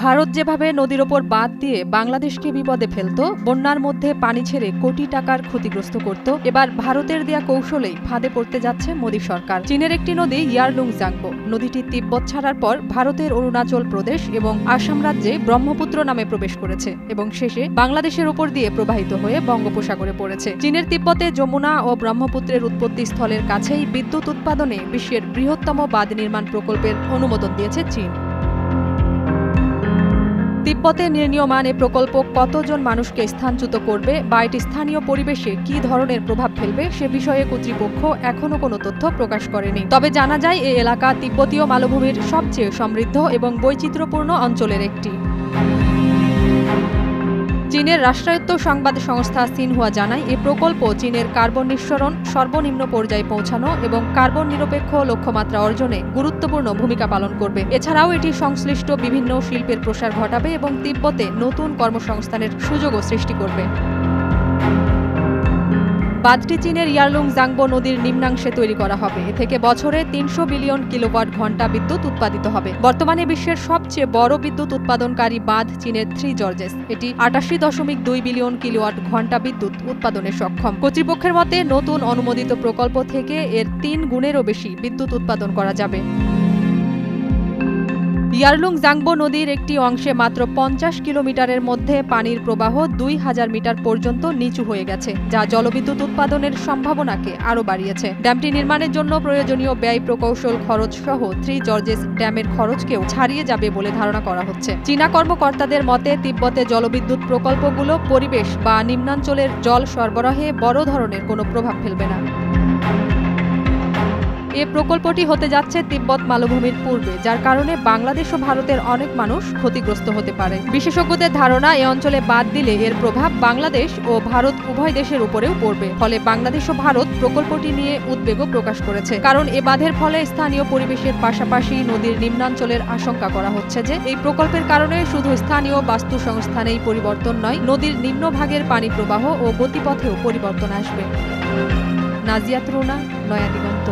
ভারত যেভাবে নদীর ওপর বাঁধ দিয়ে বাংলাদেশকে বিপদে ফেলত, বন্যার মধ্যে পানি ছেড়ে কোটি টাকার ক্ষতিগ্রস্ত করত, এবার ভারতের দেয়া কৌশলেই ফাঁদে পড়তে যাচ্ছে মোদী সরকার। চীনের একটি নদী ইয়ারলুং জাংবো নদীটি তিব্বত ছাড়ার পর ভারতের অরুণাচল প্রদেশ এবং আসাম রাজ্যে ব্রহ্মপুত্র নামে প্রবেশ করেছে এবং শেষে বাংলাদেশের উপর দিয়ে প্রবাহিত হয়ে বঙ্গোপসাগরে পড়েছে। চীনের তিব্বতে যমুনা ও ব্রহ্মপুত্রের উৎপত্তি স্থলের কাছেই বিদ্যুৎ উৎপাদনে বিশ্বের বৃহত্তম বাঁধ নির্মাণ প্রকল্পের অনুমোদন দিয়েছে চীন। তিব্বতে নির্মীয়মান এ প্রকল্প কতজন মানুষকে স্থানচ্যুত করবে বা এটি স্থানীয় পরিবেশে কী ধরনের প্রভাব ফেলবে সে বিষয়ে কর্তৃপক্ষ এখনও কোনো তথ্য প্রকাশ করেনি। তবে জানা যায় এই এলাকা তিব্বতীয় মালভূমির সবচেয়ে সমৃদ্ধ এবং বৈচিত্র্যপূর্ণ অঞ্চলের একটি। চীনের রাষ্ট্রায়ত্ত সংবাদ সংস্থা সিনহুয়া জানায়, এই প্রকল্প চীনের কার্বন নিঃসরণ সর্বনিম্ন পর্যায়ে পৌঁছানো এবং কার্বন নিরপেক্ষ লক্ষ্যমাত্রা অর্জনে গুরুত্বপূর্ণ ভূমিকা পালন করবে। এছাড়াও এটি সংশ্লিষ্ট বিভিন্ন শিল্পের প্রসার ঘটাবে এবং তিব্বতে নতুন কর্মসংস্থানের সুযোগও সৃষ্টি করবে। বাঁধটি চীনের ইয়ারলুং জাংবো নদীর নিম্নাংশে তৈরি করা হবে। এ থেকে বছরে ৩০০ বিলিয়ন কিলোওয়াট ঘণ্টা বিদ্যুৎ উৎপাদিত হবে। বর্তমানে বিশ্বের সবচেয়ে বড় বিদ্যুৎ উৎপাদনকারী বাঁধ চীনের থ্রি জর্জেস। এটি ৮৮.২ বিলিয়ন কিলোওয়াট ঘণ্টা বিদ্যুৎ উৎপাদনে সক্ষম। কর্তৃপক্ষের মতে নতুন অনুমোদিত প্রকল্প থেকে এর ৩ গুণেরও বেশি বিদ্যুৎ উৎপাদন করা যাবে। ইয়ারলুং জাংবো নদীর একটি অংশে মাত্র ৫০ কিলোমিটারের মধ্যে পানির প্রবাহ ২,০০০ মিটার পর্যন্ত নিচু হয়ে গেছে, যা জলবিদ্যুৎ উৎপাদনের সম্ভাবনাকে আরও বাড়িয়েছে। ড্যামটি নির্মাণের জন্য প্রয়োজনীয় ব্যয় প্রকৌশল খরচ সহ থ্রি জর্জেস ড্যামের খরচকেও ছাড়িয়ে যাবে বলে ধারণা করা হচ্ছে। চীনা কর্মকর্তাদের মতে তিব্বতে জলবিদ্যুৎ প্রকল্পগুলো পরিবেশ বা নিম্নাঞ্চলের জল সরবরাহে বড় ধরনের কোনো প্রভাব ফেলবে না। এ প্রকল্পটি হতে যাচ্ছে তিব্বত মালভূমির পূর্বে, যার কারণে বাংলাদেশ ও ভারতের অনেক মানুষ ক্ষতিগ্রস্ত হতে পারে। বিশেষজ্ঞদের ধারণা, এ অঞ্চলে বাঁধ দিলে এর প্রভাব বাংলাদেশ ও ভারত উভয় দেশের উপরেও পড়বে। ফলে বাংলাদেশ ও ভারত প্রকল্পটি নিয়ে উদ্বেগও প্রকাশ করেছে, কারণ এ বাঁধের ফলে স্থানীয় পরিবেশের পাশাপাশি নদীর নিম্নাঞ্চলের আশঙ্কা করা হচ্ছে যে এই প্রকল্পের কারণে শুধু স্থানীয় বাস্তু সংস্থানেই পরিবর্তন নয়, নদীর নিম্নভাগের পানি প্রবাহ ও গতিপথেও পরিবর্তন আসবে। নাজিয়াত রুনা, নয়া দিগন্ত।